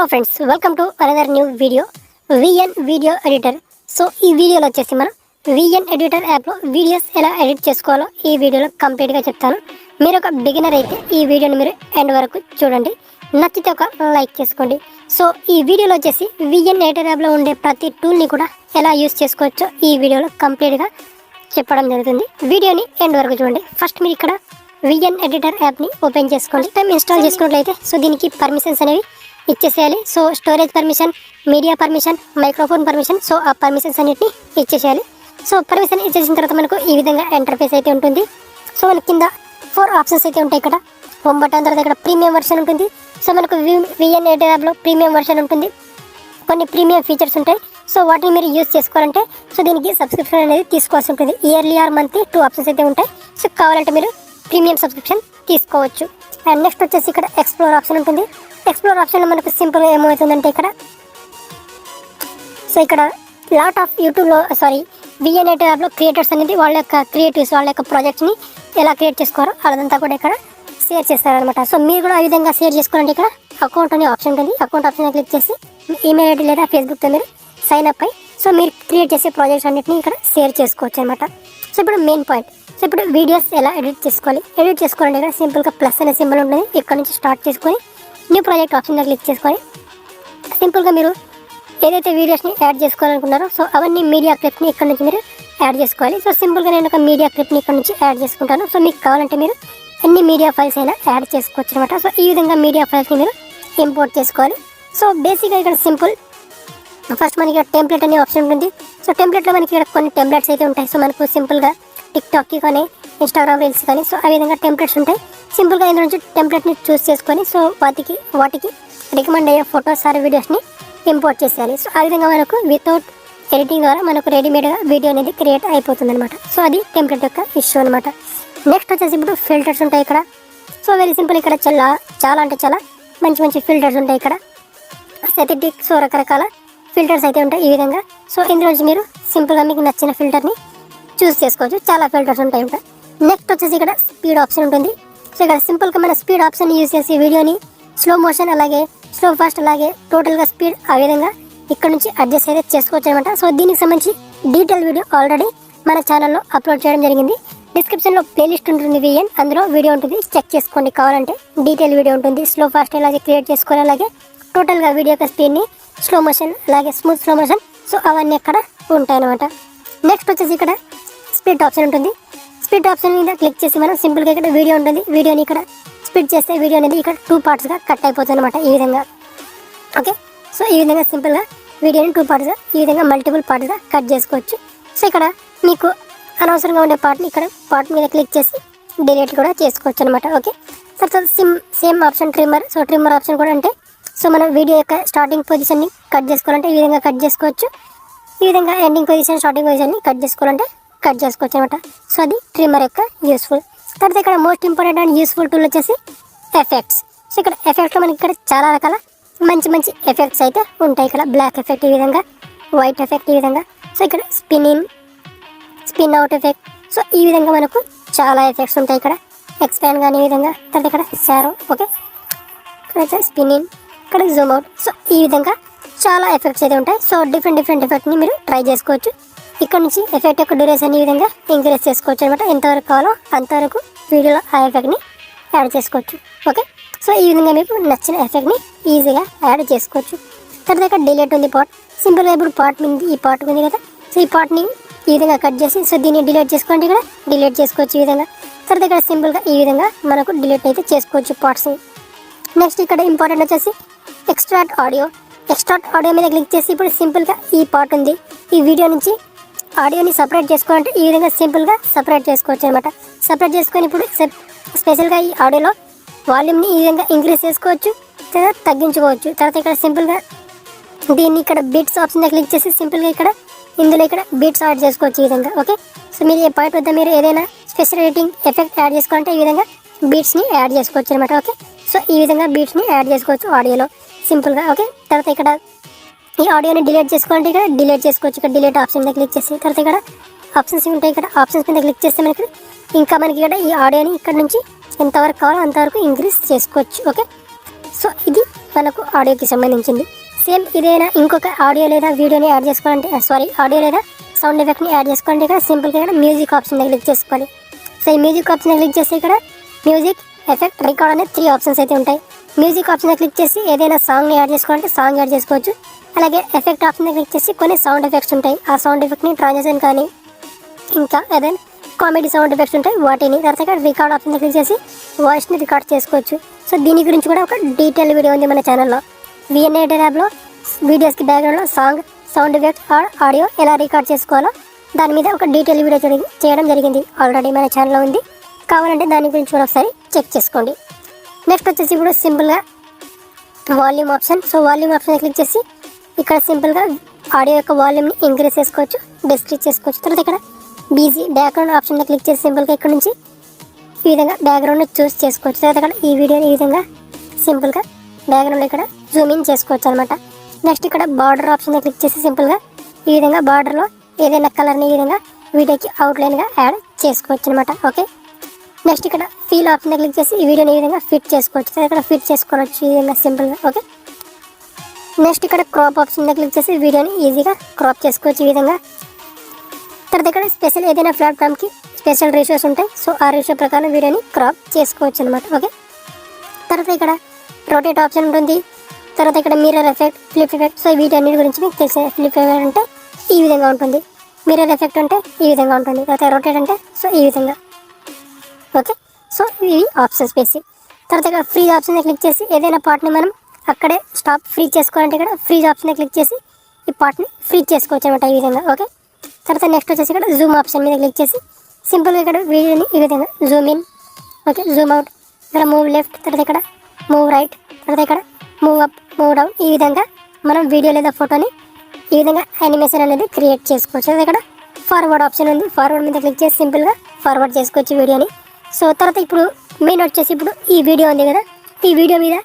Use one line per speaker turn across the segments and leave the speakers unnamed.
Hello friends, welcome to another new video VN video editor. So ఈ వీడియోలో వచ్చేసి మనం విఎన్ ఎడిటర్ యాప్లో వీడియోస్ ఎలా ఎడిట్ చేసుకోవాలో ఈ వీడియోలో కంప్లీట్గా చెప్తాను. మీరు ఒక బిగినర్ అయితే ఈ వీడియోని మీరు ఎండ్ వరకు చూడండి, నచ్చితే ఒక లైక్ చేసుకోండి. సో ఈ వీడియోలో వచ్చేసి విఎన్ ఎడిటర్ యాప్లో ఉండే ప్రతి టూల్ని కూడా ఎలా యూస్ చేసుకోవచ్చో ఈ వీడియోలో కంప్లీట్గా చెప్పడం జరుగుతుంది. వీడియోని ఎండ్ వరకు చూడండి. ఫస్ట్ మీరు ఇక్కడ విఎన్ ఎడిటర్ యాప్ని ఓపెన్ చేసుకోండి. టైం ఇన్స్టాల్ చేసుకున్నట్లయితే సో దీనికి పర్మిషన్స్ అనేవి ఇచ్చేసేయాలి. So storage permission, media permission, microphone permission, so ఆ పర్మిషన్స్ అన్నిటిని ఇచ్చేసేయాలి. సో పర్మిషన్ ఇచ్చేసిన తర్వాత మనకు ఈ విధంగా ఇంటర్ఫేస్ అయితే ఉంటుంది. సో మనకి కింద 4 ఆప్షన్స్ అయితే ఉంటాయి. ఇక్కడ హోమ్ బటన్, తర్వాత ఇక్కడ ప్రీమియం వర్షన్ ఉంటుంది. సో మనకు విఎన్ ఎడిటర్ యాప్లో ప్రీమియం వర్షన్ ఉంటుంది. కొన్ని ప్రీమియం ఫీచర్స్ ఉంటాయి. సో వాటిని మీరు యూజ్ చేసుకోవాలంటే సో దీనికి సబ్స్క్రిప్షన్ అనేది తీసుకోవాల్సి ఉంటుంది. ఇయర్లీ ఆర్ మంత్లీ 2 ఆప్షన్స్ అయితే ఉంటాయి. సో కావాలంటే మీరు ప్రీమియం సబ్స్క్రిప్షన్ తీసుకోవచ్చు. అండ్ నెక్స్ట్ వచ్చేసి ఇక్కడ ఎక్స్ప్లోర్ ఆప్షన్ ఉంటుంది. ఎక్స్ప్లోర్ ఆప్షన్లో మనకు సింపుల్గా ఏమవుతుందంటే ఇక్కడ లాట్ ఆఫ్ యూట్యూబ్లో విఎన్ ఎడిటర్ యాప్లో క్రియేటర్స్ అనేది వాళ్ళ యొక్క క్రియేటివ్స్, వాళ్ళ యొక్క ప్రాజెక్ట్స్ని ఎలా క్రియేట్ చేసుకోవారో అదంతా కూడా ఇక్కడ షేర్ చేస్తారనమాట. సో మీరు కూడా ఆ విధంగా షేర్ చేసుకోవాలంటే ఇక్కడ అకౌంట్ అనే ఆప్షన్ ఉంటుంది. అకౌంట్ ఆప్షన్ క్లిక్ చేసి ఈమెయిల్ ఐడి లేదా ఫేస్బుక్తో మీరు సైన్ అప్ అయ్యి సో మీరు క్రియేట్ చేసే ప్రాజెక్ట్స్ అన్నింటినీ ఇక్కడ షేర్ చేసుకోవచ్చు అనమాట. సో ఇప్పుడు మెయిన్ పాయింట్, సో ఇప్పుడు వీడియోస్ ఎలా ఎడిట్ చేసుకోవాలంటే ఇక్కడ సింపుల్గా ప్లస్ అనే సింబల్ ఉంటుంది. ఇక్కడ నుంచి స్టార్ట్ చేసుకొని న్యూ ప్రాజెక్ట్ ఆప్షన్లో క్లిక్ చేసుకొని సింపుల్గా మీరు ఏదైతే వీడియోస్ని యాడ్ చేసుకోవాలనుకున్నారో సో అవన్నీ మీడియా క్లిప్ని ఇక్కడ నుంచి మీరు యాడ్ చేసుకోవాలి. సో సింపుల్గా నేను ఒక మీడియా క్లిప్ని ఇక్కడ నుంచి యాడ్ చేసుకుంటాను. సో మీకు కావాలంటే మీరు ఎన్ని మీడియా ఫైల్స్ అయినా యాడ్ చేసుకోవచ్చు అనమాట. సో ఈ విధంగా మీడియా ఫైల్స్ని మీరు ఇంపోర్ట్ చేసుకోవాలి. సో బేసిక్గా ఇక్కడ సింపుల్ ఫస్ట్ మనకి ఇక్కడ టెంప్లెట్ అనే ఆప్షన్ ఉంటుంది. సో టెంప్లెట్లో మనకి ఇక్కడ కొన్ని టెంప్లెట్స్ అయితే ఉంటాయి. సో మనకు సింపుల్గా టిక్టాక్కి కానీ ఇన్స్టాగ్రామ్ రీల్స్ కానీ సో ఆ విధంగా టెంప్లెట్స్ ఉంటాయి. సింపుల్గా ఇందులో నుంచి టెంప్లెట్ని చూస్ చేసుకొని సో వాటికి రికమెండ్ అయ్యే ఫొటోస్ ఆర్ వీడియోస్ని ఇంపోర్ట్ చేసేయాలి. సో ఆ విధంగా మనకు వితౌట్ ఎడిటింగ్ ద్వారా మనకు రెడీమేడ్గా వీడియో అనేది క్రియేట్ అయిపోతుంది అనమాట. సో అది టెంప్లెట్ యొక్క ఇష్యూ అనమాట. నెక్స్ట్ వచ్చేసి ఇప్పుడు ఫిల్టర్స్ ఉంటాయి ఇక్కడ. సో వెరీ సింపుల్, ఇక్కడ చాలా అంటే చాలా మంచి ఫిల్టర్స్ ఉంటాయి. ఇక్కడ సెథెటిక్ సో రకరకాల ఫిల్టర్స్ అయితే ఉంటాయి ఈ విధంగా. సో ఇందులో నుంచి మీరు సింపుల్గా మీకు నచ్చిన ఫిల్టర్ని చూస్ చేసుకోవచ్చు. చాలా ఫిల్టర్స్ ఉంటాయి ఇక్కడ. నెక్స్ట్ వచ్చేసి ఇక్కడ స్పీడ్ ఆప్షన్ ఉంటుంది. సో ఇక్కడ సింపుల్గా మన స్పీడ్ ఆప్షన్ యూజ్ చేసి వీడియోని స్లో మోషన్ అలాగే స్లో ఫాస్ట్ అలాగే టోటల్గా స్పీడ్ ఆ విధంగా ఇక్కడ నుంచి అడ్జస్ట్ అయితే చేసుకోవచ్చు అనమాట. సో దీనికి సంబంధించి డీటెయిల్ వీడియో ఆల్రెడీ మన ఛానల్లో అప్లోడ్ చేయడం జరిగింది. డిస్క్రిప్షన్లో ప్లేలిస్ట్ ఉంటుంది విఎన్, అందులో వీడియో ఉంటుంది, చెక్ చేసుకోండి. కావాలంటే డీటెయిల్ వీడియో ఉంటుంది. స్లో ఫాస్ట్ అలాగే క్రియేట్ చేసుకోవాలి, అలాగే టోటల్గా వీడియో యొక్క స్పీడ్ని స్లో మోషన్ అలాగే స్మూత్ స్లో మోషన్ సో అవన్నీ అక్కడ ఉంటాయన్నమాట. నెక్స్ట్ వచ్చేసి ఇక్కడ స్పీడ్ ఆప్షన్ ఉంటుంది. స్పీడ్ ఆప్షన్ మీద క్లిక్ చేసి మనం సింపుల్గా ఇక్కడ వీడియో ఉంటుంది, వీడియోని ఇక్కడ స్పీడ్ చేస్తే వీడియో అనేది ఇక్కడ 2 పార్ట్స్గా కట్ అయిపోతుంది అనమాట ఈ విధంగా. ఓకే, సో ఈ విధంగా సింపుల్గా వీడియోని 2 పార్ట్స్గా ఈ విధంగా మల్టిపుల్ పార్ట్స్గా కట్ చేసుకోవచ్చు. సో ఇక్కడ మీకు అనవసరంగా ఉండే పార్ట్ని ఇక్కడ పార్ట్ మీద క్లిక్ చేసి డిలీట్ కూడా చేసుకోవచ్చు అనమాట. ఓకే, తర్వాత same option trimmer. So trimmer option కూడా అంటే సో మనం వీడియో యొక్క స్టార్టింగ్ పొజిషన్ని కట్ చేసుకోవాలంటే ఈ విధంగా కట్ చేసుకోవచ్చు. ఈ విధంగా ఎండింగ్ పొజిషన్, స్టార్టింగ్ పొజిషన్ని కట్ చేసుకోవాలంటే కట్ చేసుకోవచ్చు అనమాట. సో అది ట్రిమ్మర్ యొక్క యూస్ఫుల్. తర్వాత ఇక్కడ most important and useful tool వచ్చేసి ఎఫెక్ట్స్. సో ఇక్కడ ఎఫెక్ట్స్లో మనకి ఇక్కడ చాలా రకాల మంచి ఎఫెక్ట్స్ అయితే ఉంటాయి. ఇక్కడ బ్లాక్ ఎఫెక్ట్ ఈ విధంగా, వైట్ ఎఫెక్ట్ ఈ విధంగా, సో ఇక్కడ స్పిన్ అవుట్ ఎఫెక్ట్. సో ఈ విధంగా మనకు చాలా ఎఫెక్ట్స్ ఉంటాయి. ఇక్కడ ఎక్స్పాండ్ కానీ ఈ విధంగా, తర్వాత ఇక్కడ శారో, ఓకే, ఇక్కడ స్పిన్ ఇన్, ఇక్కడ జూమ్ అవుట్. సో ఈ విధంగా చాలా ఎఫెక్ట్స్ అయితే ఉంటాయి. సో డిఫరెంట్ ఎఫెక్ట్ని మీరు ట్రై చేసుకోవచ్చు. ఇక్కడ నుంచి ఎఫెక్ట్ యొక్క డ్యూరేషన్ ఈ విధంగా ఇంక్రీజ్ చేసుకోవచ్చు అనమాట. ఎంతవరకు కావాలో అంతవరకు వీడియోలో ఆ ఎఫెక్ట్ని యాడ్ చేసుకోవచ్చు. ఓకే, సో ఈ విధంగా మీకు నచ్చిన ఎఫెక్ట్ని ఈజీగా యాడ్ చేసుకోవచ్చు. తర్వాత ఇక్కడ డిలీట్ ఉంది పార్ట్. సింపుల్గా ఇప్పుడు ఈ పార్ట్ ఉంది కదా, సో ఈ పార్ట్ని ఈ విధంగా కట్ చేసి సో దీన్ని డిలీట్ చేసుకోండి. ఇక్కడ డిలీట్ చేసుకోవచ్చు ఈ విధంగా. తర్వాత ఇక్కడ సింపుల్గా ఈ విధంగా మనకు డిలీట్ అయితే చేసుకోవచ్చు పార్ట్స్ని. నెక్స్ట్ ఇక్కడ ఇంపార్టెంట్ వచ్చేసి ఎక్స్ట్రాక్ట్ ఆడియో మీద క్లిక్ చేసి ఇప్పుడు సింపుల్గా ఈ పార్ట్ ఉంది, ఈ వీడియో నుంచి ఆడియోని సపరేట్ చేసుకోవాలంటే ఈ విధంగా సింపుల్గా సపరేట్ చేసుకోవచ్చు అనమాట. సపరేట్ చేసుకొని ఇప్పుడు స్పెషల్గా ఈ ఆడియోలో వాల్యూమ్ని ఈ విధంగా ఇంక్రీజ్ చేసుకోవచ్చు, తర్వాత తగ్గించుకోవచ్చు. తర్వాత ఇక్కడ సింపుల్గా దీన్ని ఇక్కడ బీట్స్ ఆప్షన్ క్లిక్ చేసి సింపుల్గా ఇందులో బీట్స్ యాడ్ చేసుకోవచ్చు ఈ విధంగా. ఓకే, సో మీరు ఏ పాయింట్ వద్ద మీరు ఏదైనా స్పెషల్ ఎడిటింగ్ ఎఫెక్ట్ యాడ్ చేసుకోవాలంటే ఈ విధంగా బీట్స్ని యాడ్ చేసుకోవచ్చు అనమాట. ఓకే, సో ఈ విధంగా బీట్స్ని యాడ్ చేసుకోవచ్చు ఆడియోలో సింపుల్గా. ఓకే, తర్వాత ఇక్కడ ఈ ఆడియోని డిలీట్ చేసుకోవాలంటే ఇక్కడ డిలీట్ చేసుకోవచ్చు. ఇక్కడ డిలీట్ ఆప్షన్ మీద క్లిక్ చేసి తర్వాత ఇక్కడ ఆప్షన్స్ ఉంటాయి. ఇక్కడ ఆప్షన్స్ మీద క్లిక్ చేస్తే మనకి ఇక్కడ ఈ ఆడియోని ఇక్కడ నుంచి ఎంతవరకు కావాలో అంతవరకు ఇంక్రీజ్ చేసుకోవచ్చు. ఓకే, సో ఇది మనకు ఆడియోకి సంబంధించింది. సేమ్ ఇదేనా ఇంకొక ఆడియో లేదా వీడియోని యాడ్ చేసుకోవాలంటే ఆడియో లేదా సౌండ్ ఎఫెక్ట్ని యాడ్ చేసుకోవాలంటే ఇక్కడ సింపుల్గా ఇక్కడ మ్యూజిక్ ఆప్షన్ క్లిక్ చేసుకోవాలి. సో ఈ మ్యూజిక్ ఆప్షన్ క్లిక్ చేసి ఇక్కడ మ్యూజిక్, ఎఫెక్ట్, రికార్డ్ అనే 3 ఆప్షన్స్ అయితే ఉంటాయి. మ్యూజిక్ ఆప్షన్ క్లిక్ చేసి ఏదైనా సాంగ్ని యాడ్ చేసుకోవాలంటే సాంగ్ యాడ్ చేసుకోవచ్చు. అలాగే ఎఫెక్ట్ ఆప్షన్ క్లిక్ చేసి కొన్ని సౌండ్ ఎఫెక్ట్స్ ఉంటాయి. ఆ సౌండ్ ఎఫెక్ట్ని ట్రాన్సాక్షన్ కానీ ఇంకా ఏదైనా కామెడీ సౌండ్ ఎఫెక్ట్స్ ఉంటాయి వాటిని. తర్వాత ఇక్కడ రికార్డ్ ఆప్షన్ క్లిక్ చేసి వాయిస్ని రికార్డ్ చేసుకోవచ్చు. సో దీని గురించి కూడా ఒక డీటెయిల్ వీడియో ఉంది మన ఛానల్లో. VN ఎడిటర్ యాప్లో వీడియోస్కి బ్యాక్గ్రౌండ్లో సాంగ్, సౌండ్ ఎఫెక్ట్ ఆడియో ఎలా రికార్డ్ చేసుకోవాలో దాని మీద ఒక డీటెయిల్ వీడియో చేయడం జరిగింది. ఆల్రెడీ మన ఛానల్లో ఉంది. కావాలంటే దాని గురించి కూడా ఒకసారి చెక్ చేసుకోండి. నెక్స్ట్ వచ్చేసి ఇప్పుడు సింపుల్గా volume option. So volume option click చేసి ఇక్కడ సింపుల్గా ఆడియో యొక్క వాల్యూమ్ని ఇంక్రీజ్ చేసుకోవచ్చు, డిస్క్రీజ్ చేసుకోవచ్చు. తర్వాత ఇక్కడ బీజీ బ్యాక్గ్రౌండ్ ఆప్షన్ క్లిక్ చేసి సింపుల్గా ఇక్కడ నుంచి ఈ విధంగా బ్యాక్గ్రౌండ్ని చూస్ చేసుకోవచ్చు. తర్వాత ఇక్కడ ఈ వీడియోని ఈ విధంగా సింపుల్గా బ్యాక్గ్రౌండ్ ఇక్కడ జూమ్ ఇన్ చేసుకోవచ్చు అనమాట. నెక్స్ట్ ఇక్కడ బార్డర్ ఆప్షన్ క్లిక్ చేసి సింపుల్గా ఈ విధంగా బార్డర్లో ఏదైనా కలర్ని ఈ విధంగా వీడియోకి అవుట్లైన్గా యాడ్ చేసుకోవచ్చు అనమాట. ఓకే, నెక్స్ట్ ఇక్కడ ఫీల్ ఆప్షన్ క్లిక్ చేసి ఈ వీడియోని ఈ విధంగా ఫిట్ చేసుకోవచ్చు. ఇక్కడ ఫిట్ చేసుకోవచ్చు ఈ విధంగా సింపుల్గా. ఓకే, నెక్స్ట్ ఇక్కడ క్రాప్ ఆప్షన్ క్లిక్ చేసి వీడియోని ఈజీగా క్రాప్ చేసుకోవచ్చు ఈ విధంగా. తర్వాత ఇక్కడ స్పెషల్ ఏదైనా ప్లాట్ఫామ్కి స్పెషల్ రేషియోస్ ఉంటాయి. సో ఆ రేషియో ప్రకారం వీడియోని క్రాప్ చేసుకోవచ్చు అనమాట. ఓకే, తర్వాత ఇక్కడ రొటేట్ ఆప్షన్ ఉంటుంది. తర్వాత ఇక్కడ mirror effect, flip effect. So వీటన్నిటి గురించి మీకు తెలిసే. ఫ్లిప్ ఎఫెక్ట్ అంటే ఈ విధంగా ఉంటుంది, మిర్రర్ ఎఫెక్ట్ అంటే ఈ విధంగా ఉంటుంది, తర్వాత రొటేట్ అంటే సో ఈ విధంగా. ఓకే, సో ఇవి ఆప్షన్స్ బేసిక్. తర్వాత ఇక్కడ ఫ్రీజ్ ఆప్షన్ క్లిక్ చేసి ఏదైనా పార్ట్ని మనం అక్కడే స్టాప్ ఫ్రీజ్ చేసుకోవాలంటే ఇక్కడ ఫ్రీజ్ ఆప్షన్ క్లిక్ చేసి ఈ పార్ట్ని ఫ్రీజ్ చేసుకోవచ్చు అనమాట ఈ విధంగా. ఓకే, తర్వాత నెక్స్ట్ వచ్చేసి ఇక్కడ జూమ్ ఆప్షన్ మీద క్లిక్ చేసి సింపుల్గా ఇక్కడ వీడియోని ఈ విధంగా Zoom in, okay, Zoom out, ఇక్కడ మూవ్ లెఫ్ట్, తర్వాత ఇక్కడ మూవ్ రైట్, తర్వాత ఇక్కడ మూవ్ అప్, మూవ్ డౌన్. ఈ విధంగా మనం వీడియో లేదా ఫోటోని ఈ విధంగా యానిమేషన్ అనేది క్రియేట్ చేసుకోవచ్చు. తర్వాత ఇక్కడ ఫార్వర్డ్ ఆప్షన్ ఉంది. ఫార్వర్డ్ మీద క్లిక్ చేసి సింపుల్గా ఫార్వర్డ్ చేసుకోవచ్చు వీడియోని. సో తర్వాత ఇప్పుడు మెయిన్ వచ్చేసి ఇప్పుడు ఈ వీడియో ఉంది కదా, ఈ వీడియో మీద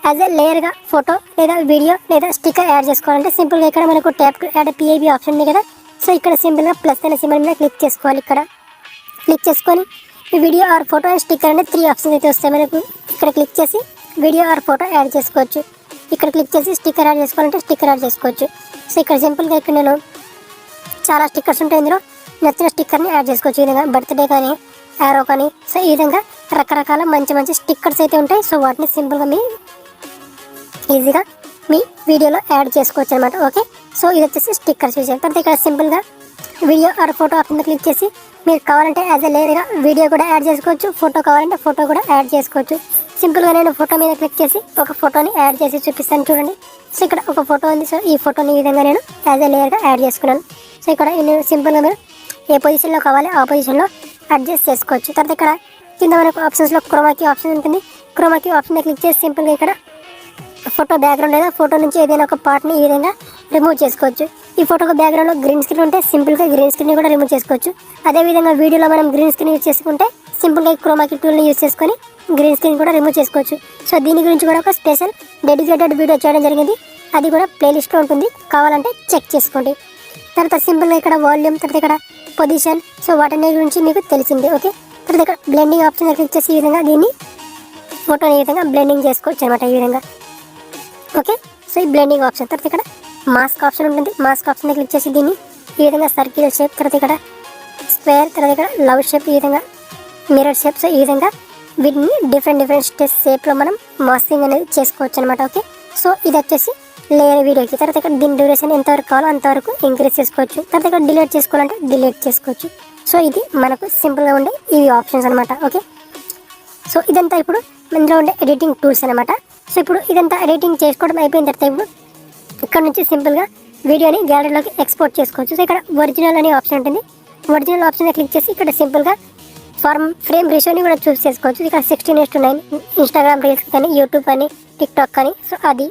యాజ్ ఎ లేయర్గా ఫోటో లేదా వీడియో లేదా స్టిక్కర్ యాడ్ చేసుకోవాలంటే సింపుల్గా ఇక్కడ మనకు tap to add PIB option ఉంది కదా. సో ఇక్కడ సింపుల్గా ప్లస్ అనే సింబల్ మీద క్లిక్ చేసుకోవాలి. ఇక్కడ క్లిక్ చేసుకొని ఈ video or photo and sticker అనే 3 ఆప్షన్స్ అయితే వస్తాయి మనకు. ఇక్కడ క్లిక్ చేసి వీడియో ఆర్ ఫోటో యాడ్ చేసుకోవచ్చు. ఇక్కడ క్లిక్ చేసి స్టిక్కర్ యాడ్ చేసుకోవాలంటే స్టిక్కర్ యాడ్ చేసుకోవచ్చు. సో ఇక్కడ సింపుల్గా ఇక్కడ నేను చాలా స్టిక్కర్స్ ఉంటాయి, ఇందులో నచ్చిన స్టిక్కర్ని యాడ్ చేసుకోవచ్చు. ఈ విధంగా బర్త్డే కానీ యారో కానీ సో ఈ విధంగా రకరకాల మంచి మంచి స్టిక్కర్స్ అయితే ఉంటాయి. సో వాటిని సింపుల్గా మీ ఈజీగా మీ వీడియోలో యాడ్ చేసుకోవచ్చు అనమాట. ఓకే, సో ఇది వచ్చేసి స్టిక్కర్స్ విషయం. తర్వాత ఇక్కడ సింపుల్గా video or photo option click చేసి మీరు కావాలంటే యాజ్ ఎ లేయర్గా వీడియో కూడా యాడ్ చేసుకోవచ్చు, ఫోటో కావాలంటే ఫోటో కూడా యాడ్ చేసుకోవచ్చు. సింపుల్గా నేను ఫోటో మీద క్లిక్ చేసి ఒక ఫోటోని యాడ్ చేసి చూపిస్తాను చూడండి. సో ఇక్కడ ఒక ఫోటో ఉంది. సో ఈ ఫోటోని ఈ విధంగా నేను యాజ్ ఎ లేయర్గా యాడ్ చేసుకున్నాను. సో ఇక్కడ నేను సింపుల్గా మీరు ఏ పొజిషన్లో కావాలి ఆ పొజిషన్లో అడ్జస్ట్ చేసుకోవచ్చు. తర్వాత ఇక్కడ కింద మనకు ఆప్షన్స్లో క్రోమాకీ ఆప్షన్ ఉంటుంది. క్రోమాకీ ఆప్షన్ క్లిక్ చేసి సింపుల్గా ఇక్కడ ఫోటో బ్యాక్గ్రౌండ్ లేదా ఫోటో నుంచి ఏదైనా ఒక పార్ట్ని ఈ విధంగా రిమూవ్ చేసుకోవచ్చు. ఈ ఫోటోకి బ్యాక్గ్రౌండ్లో గ్రీన్ స్క్రీన్ ఉంటే సింపుల్గా గ్రీన్ స్క్రీన్ కూడా రిమూవ్ చేసుకోవచ్చు. అదేవిధంగా వీడియోలో మనం గ్రీన్ స్క్రీన్ యూజ్ చేసుకుంటే సింపుల్గా క్రోమాకీ టూల్ని యూజ్ చేసుకొని గ్రీన్ స్క్రీన్ కూడా రిమూవ్ చేసుకోవచ్చు. సో దీని గురించి కూడా ఒక స్పెషల్ డెడికేటెడ్ వీడియో చేయడం జరిగింది, అది కూడా ప్లేలిస్ట్లో ఉంటుంది, కావాలంటే చెక్ చేసుకోండి. తర్వాత సింపుల్గా ఇక్కడ వాల్యూమ్, తర్వాత ఇక్కడ పొజిషన్, సో వాటి గురించి మీకు తెలిసిందే. ఓకే, తర్వాత ఇక్కడ బ్లెండింగ్ ఆప్షన్ క్లిక్ చేసి ఈ విధంగా దీన్ని ఫోటోని ఈ విధంగా బ్లెండింగ్ చేసుకోవచ్చు అనమాట ఈ విధంగా. ఓకే, సో ఈ బ్లెండింగ్ ఆప్షన్. తర్వాత ఇక్కడ మాస్క్ ఆప్షన్ ఉంటుంది. మాస్క్ ఆప్షన్ క్లిక్ చేసి దీన్ని ఈ విధంగా సర్కిల్ షేప్, తర్వాత ఇక్కడ స్క్వేర్, తర్వాత ఇక్కడ లవ్ షేప్, ఈ విధంగా మిర్రర్ షేప్. సో ఈ విధంగా వీటిని డిఫరెంట్ షేప్లో మనం మాస్కింగ్ అనేది చేసుకోవచ్చు అనమాట. ఓకే, సో ఇది వచ్చేసి లేయర్ వీడియోకి. తర్వాత ఇక్కడ దీని డ్యూరేషన్ ఎంతవరకు కావాలో అంతవరకు ఇంక్రీజ్ చేసుకోవచ్చు. తర్వాత ఇక్కడ డిలీట్ చేసుకోవాలంటే డిలీట్ చేసుకోవచ్చు. సో ఇది మనకు సింపుల్గా ఉండే ఇవి ఆప్షన్స్ అనమాట. ఓకే, సో ఇదంతా ఇప్పుడు ఇందులో ఉండే ఎడిటింగ్ టూల్స్ అనమాట. సో ఇప్పుడు ఇదంతా ఎడిటింగ్ చేసుకోవడం అయిపోయిన తర్వాత ఇప్పుడు ఇక్కడ నుంచి సింపుల్గా వీడియోని గ్యాలరీలోకి ఎక్స్పోర్ట్ చేసుకోవచ్చు. సో ఇక్కడ ఒరిజినల్ అనే ఆప్షన్ ఉంటుంది. ఒరిజినల్ ఆప్షన్ క్లిక్ చేసి ఇక్కడ సింపుల్గా ఫ్రేమ్ రేషియోని కూడా చూస్ చేసుకోవచ్చు. ఇక్కడ 16:9 ఇన్స్టాగ్రామ్ రీల్స్ కానీ, యూట్యూబ్ కానీ, టిక్టాక్ కానీ, సో అది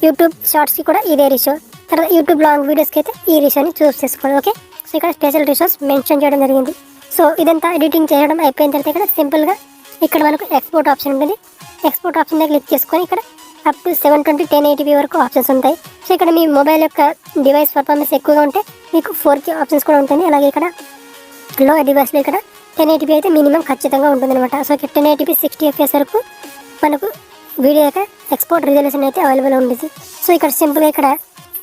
యూట్యూబ్ షార్ట్స్కి కూడా ఇదే రేషియో. తర్వాత యూట్యూబ్ లాంగ్ వీడియోస్కి అయితే ఈ రేషియోని చూస్ చేసుకోవాలి. ఓకే, సో ఇక్కడ స్పెషల్ రేషియోస్ మెన్షన్ చేయడం జరిగింది. సో ఇదంతా ఎడిటింగ్ చేయడం అయిపోయిన తర్వాత ఇక్కడ సింపుల్గా ఇక్కడ మనకు ఎక్స్పోర్ట్ ఆప్షన్ ఉంటుంది. ఎక్స్పోర్ట్ ఆప్షన్ దగ్గర క్లిక్ చేసుకొని ఇక్కడ అప్ టు 720 1080p వరకు ఆప్షన్స్ ఉంటాయి. సో ఇక్కడ మీ మొబైల్ యొక్క డివైస్ పర్ఫార్మెన్స్ ఎక్కువగా ఉంటే మీకు 4K ఆప్షన్స్ కూడా ఉంటుంది. అలాగే ఇక్కడ లో డివైస్లో ఇక్కడ 1080p అయితే మినిమం ఖచ్చితంగా ఉంటుంది అనమాట. సో ఇక్కడ 1080p 60 fps వరకు మనకు వీడియో అయితే ఎక్స్పోర్ట్ రిజల్యూషన్ అయితే అవైలబుల్ ఉండేది. సో ఇక్కడ సింపుల్గా ఇక్కడ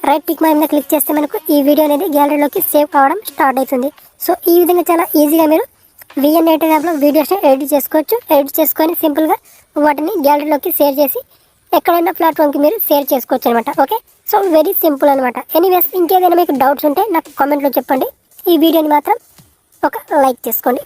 రైట్ టిక్ మీద క్లిక్ చేస్తే మనకు ఈ వీడియో అనేది గ్యాలరీలోకి సేవ్ కావడం స్టార్ట్ అవుతుంది. సో ఈ విధంగా చాలా ఈజీగా మీరు VN8 యాప్లో వీడియోస్ని ఎడిట్ చేసుకోవచ్చు. ఎడిట్ చేసుకొని సింపుల్గా వాటిని గ్యాలరీలోకి షేర్ చేసి ఎక్కడైనా ప్లాట్ఫామ్కి మీరు షేర్ చేసుకోవచ్చు అనమాట. ఓకే, సో వెరీ సింపుల్ అనమాట. ఎనీవేస్ ఇంకేదైనా మీకు డౌట్స్ ఉంటే నాకు కామెంట్లో చెప్పండి. ఈ వీడియోని మాత్రం ఒక లైక్ చేసుకోండి.